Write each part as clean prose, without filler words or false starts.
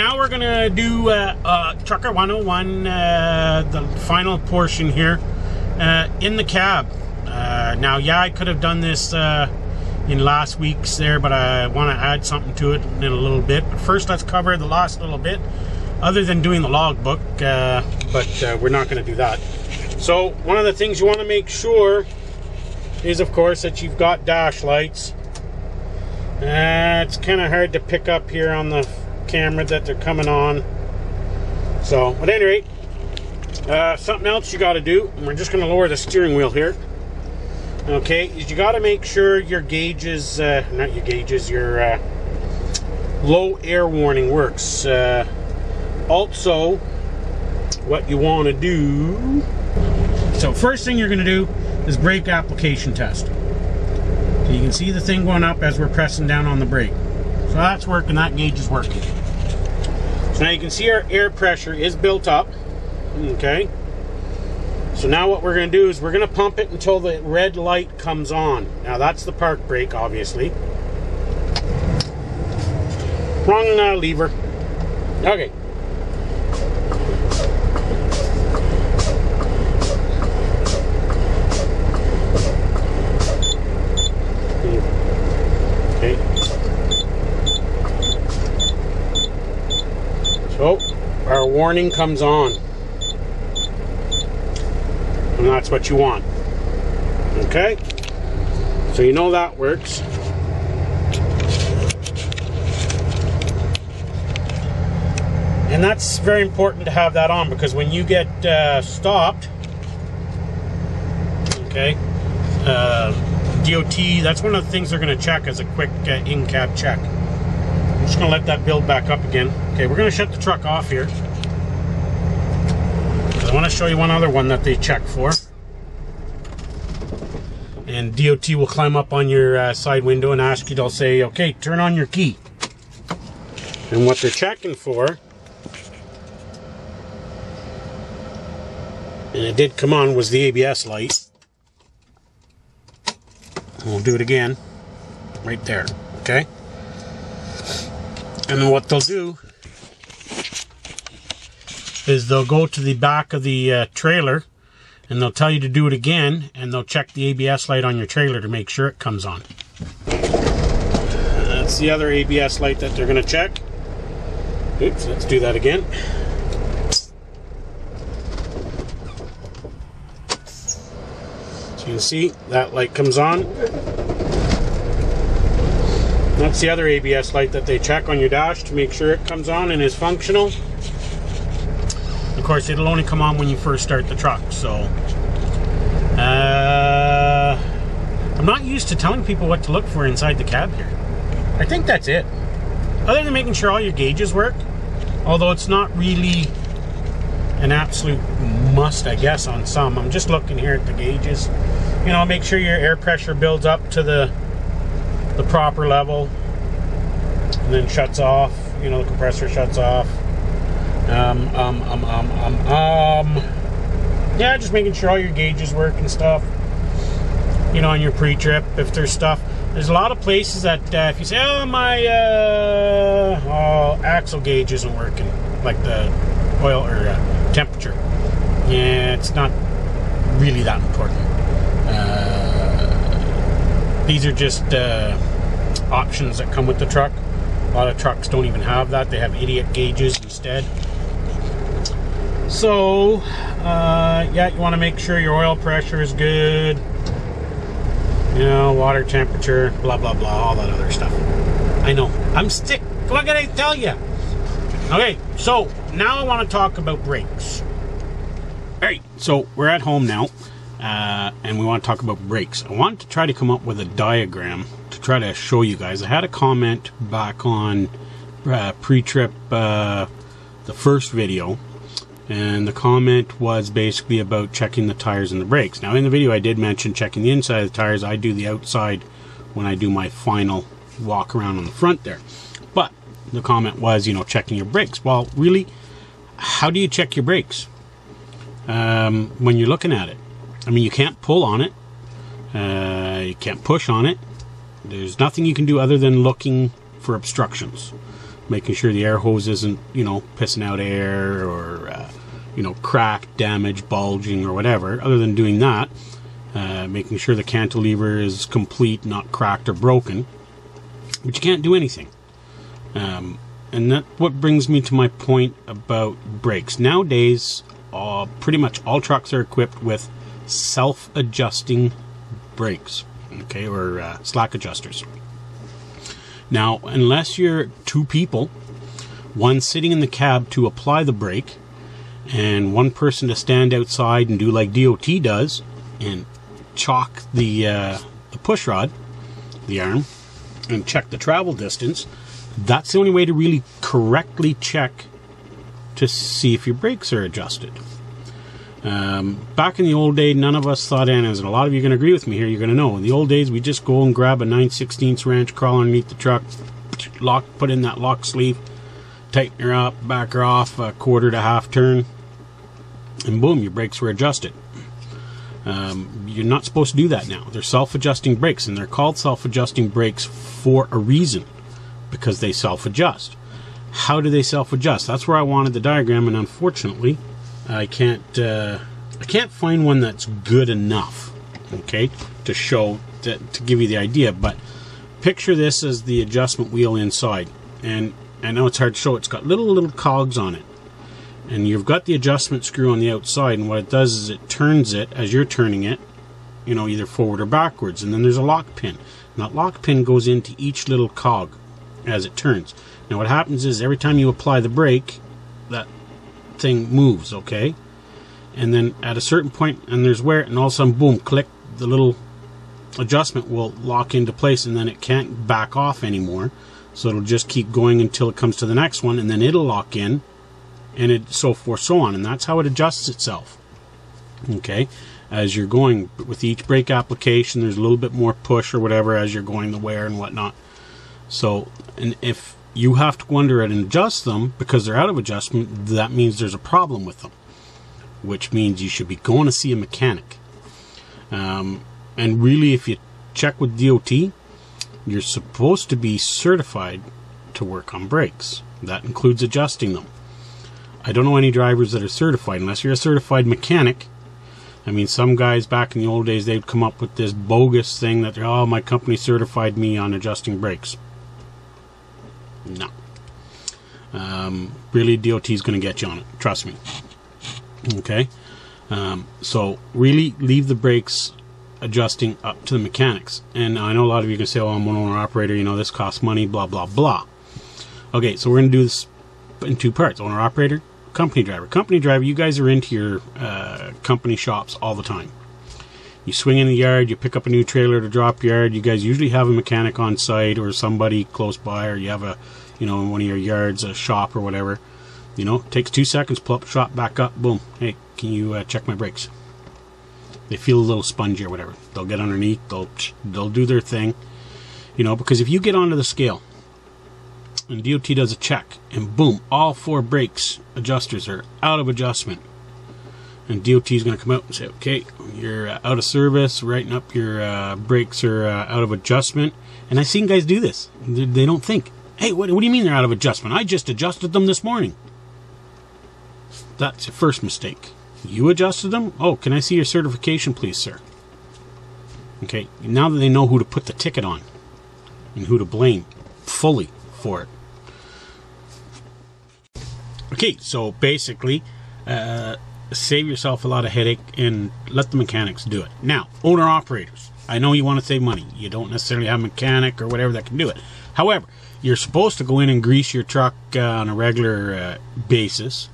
now we're gonna do Trucker 101, the final portion here, in the cab. Now, yeah, I could have done this in last week's there, but I want to add something to it in a little bit. But first, let's cover the last little bit, other than doing the logbook, but we're not going to do that. So, one of the things you want to make sure is, of course, that you've got dash lights. It's kind of hard to pick up here on the camera that they're coming on. So, at any rate, something else you got to do, and we're just going to lower the steering wheel here. Okay, is you got to make sure your gauges, not your gauges, your low air warning works. Also, what you want to do, so first thing you're going to do is brake application test. So you can see the thing going up as we're pressing down on the brake. So that's working, that gauge is working. So now you can see our air pressure is built up. Okay. So now what we're going to do is we're going to pump it until the red light comes on. Now that's the park brake, obviously. Wrong lever. Okay. Okay. So our warning comes on. And that's what you want. Okay? So you know that works. And that's very important to have that on, because when you get stopped, okay, DOT, that's one of the things they're going to check as a quick in-cab check. I'm just going to let that build back up again. Okay, we're going to shut the truck off here. I want to show you one other one that they check for. And DOT will climb up on your side window and ask you, they'll say, okay, turn on your key. And what they're checking for, and it did come on, was the ABS light. And we'll do it again, right there, okay? And then what they'll do is they'll go to the back of the trailer, and they'll tell you to do it again, and they'll check the ABS light on your trailer to make sure it comes on. That's the other ABS light that they're going to check. Oops, let's do that again. So you can see that light comes on. That's the other ABS light that they check on your dash to make sure it comes on and is functional. Of course, it'll only come on when you first start the truck, so I'm not used to telling people what to look for inside the cab here. I think that's it. Other than making sure all your gauges work, although it's not really an absolute must, I guess, on some. I'm just looking here at the gauges. You know, make sure your air pressure builds up to the proper level and then shuts off. You know, the compressor shuts off. Yeah, just making sure all your gauges work and stuff. You know, on your pre-trip, if there's stuff. There's a lot of places that if you say, oh, my axle gauge isn't working, like the oil or temperature. Yeah, it's not really that important. These are just options that come with the truck. A lot of trucks don't even have that. They have idiot gauges instead. So, yeah, you want to make sure your oil pressure is good. You know, water temperature, blah, blah, blah, all that other stuff. I know. I'm stick. What can I tell you? Okay, so now I want to talk about brakes. Alright, so we're at home now, and we want to talk about brakes. I wanted to try to come up with a diagram to try to show you guys. I had a comment back on pre-trip, the first video, and the comment was basically about checking the tires and the brakes. Now in the video I did mention checking the inside of the tires. I do the outside when I do my final walk around on the front there. But the comment was, you know, checking your brakes. Well, really, how do you check your brakes when you're looking at it? I mean, you can't pull on it. You can't push on it. There's nothing you can do other than looking for obstructions. making sure the air hose isn't, pissing out air or, cracked, damaged, bulging, or whatever. Other than doing that, making sure the cantilever is complete, not cracked or broken. But you can't do anything. And that's what brings me to my point about brakes. Nowadays, pretty much all trucks are equipped with self-adjusting brakes, okay, or slack adjusters. Now, unless you're two people, one sitting in the cab to apply the brake, and one person to stand outside and do like DOT does, and chalk the push rod, the arm, and check the travel distance, that's the only way to really correctly check to see if your brakes are adjusted. Back in the old days, none of us thought, and a lot of you are going to agree with me here, you're going to know, in the old days, we just go and grab a 9/16 wrench, crawl underneath the truck, put in that lock sleeve, tighten her up, back her off a quarter to half turn, and boom, your brakes were adjusted. You're not supposed to do that now. They're self-adjusting brakes, and they're called self-adjusting brakes for a reason, because they self-adjust. How do they self-adjust? That's where I wanted the diagram, and unfortunately, I can't find one that's good enough, okay, to show, to give you the idea. But picture this as the adjustment wheel inside, and I know it's hard to show. It's got little cogs on it, and you've got the adjustment screw on the outside, and what it does is it turns it as you're turning it, either forward or backwards, and then there's a lock pin, and that lock pin goes into each little cog as it turns. Now what happens is every time you apply the brake, that thing moves, okay, and then at a certain point, and there's where, and all of a sudden, boom, click, the little adjustment will lock into place, and then it can't back off anymore, so it'll just keep going until it comes to the next one, and then it'll lock in, and it so forth, so on, and that's how it adjusts itself, okay, as you're going. With each brake application, there's a little bit more push or whatever as you're going the wear and whatnot. So, and if you have to go under it and adjust them because they're out of adjustment, that means there's a problem with them, which means you should be going to see a mechanic. And really, if you check with DOT, you're supposed to be certified to work on brakes. That includes adjusting them. I don't know any drivers that are certified, unless you're a certified mechanic. I mean, some guys back in the old days, they'd come up with this bogus thing that, oh, my company certified me on adjusting brakes. No. Really, DOT is going to get you on it. Trust me. Okay? So, really, leave the brakes adjusting up to the mechanics. And I know a lot of you can say, oh, I'm an owner-operator, this costs money, blah, blah, blah. Okay, so we're going to do this in two parts. Owner-operator, company driver. Company driver, you guys are into your company shops all the time. You swing in the yard, you pick up a new trailer to drop yard, you guys usually have a mechanic on site or somebody close by, or you have a, in one of your yards, a shop or whatever. Takes 2 seconds, pull up the shop, back up, boom. Hey, can you check my brakes? They feel a little spongy or whatever. They'll get underneath, they'll do their thing. Because if you get onto the scale and DOT does a check and boom, all 4 brakes adjusters are out of adjustment, and DOT is going to come out and say, okay, you're out of service, writing up your brakes are out of adjustment. And I've seen guys do this. They don't think, hey, what do you mean they're out of adjustment? I just adjusted them this morning. That's your first mistake. You adjusted them? Oh, can I see your certification, please, sir? Okay, now that they know who to put the ticket on and who to blame fully for it. Okay, so basically, save yourself a lot of headache and let the mechanics do it. Now, owner-operators, I know you want to save money. You don't necessarily have a mechanic or whatever that can do it. However, you're supposed to go in and grease your truck on a regular basis.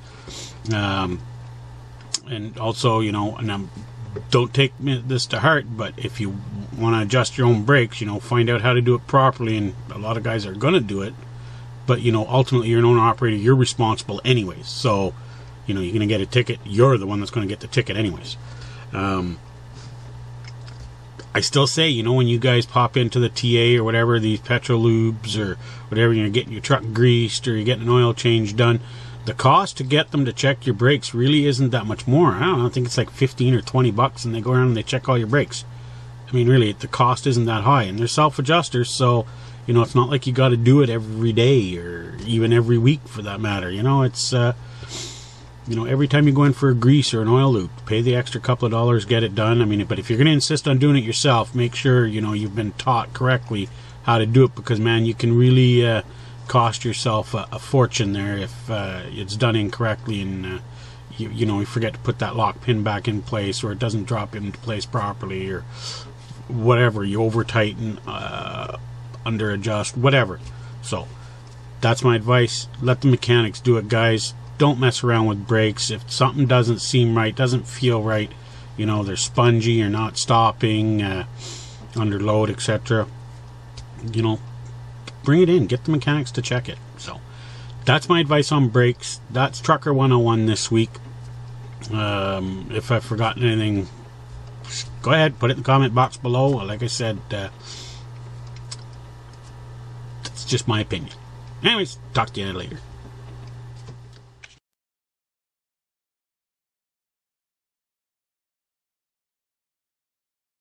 And also, and don't take this to heart, but if you want to adjust your own brakes, find out how to do it properly, and a lot of guys are going to do it. But, ultimately, you're an owner-operator. You're responsible anyways. So, you're going to get a ticket. You're the one that's going to get the ticket anyways. I still say, when you guys pop into the TA or whatever, these petrol lubes or whatever, you're getting your truck greased or you're getting an oil change done, the cost to get them to check your brakes really isn't that much more. I don't know, I think it's like 15 or 20 bucks, and they go around and they check all your brakes. I mean, really, the cost isn't that high, and they're self-adjusters, so, You know, it's not like you got to do it every day or even every week for that matter. You know, it's you know, every time you go in for a grease or an oil loop, pay the extra couple of dollars, get it done. I mean, but if you're going to insist on doing it yourself, make sure, you know, you've been taught correctly how to do it, because, man, you can really cost yourself a fortune there if it's done incorrectly and, you know, you forget to put that lock pin back in place, or it doesn't drop into place properly, or whatever. You over-tighten, under-adjust, whatever. So, that's my advice. Let the mechanics do it, guys. Don't mess around with brakes. If something doesn't seem right, doesn't feel right, you know, they're spongy or not stopping, under load, etc., you know, bring it in. Get the mechanics to check it. So, that's my advice on brakes. That's Trucker 101 this week. If I've forgotten anything, go ahead, put it in the comment box below. Like I said, that's just my opinion. Anyways, talk to you later.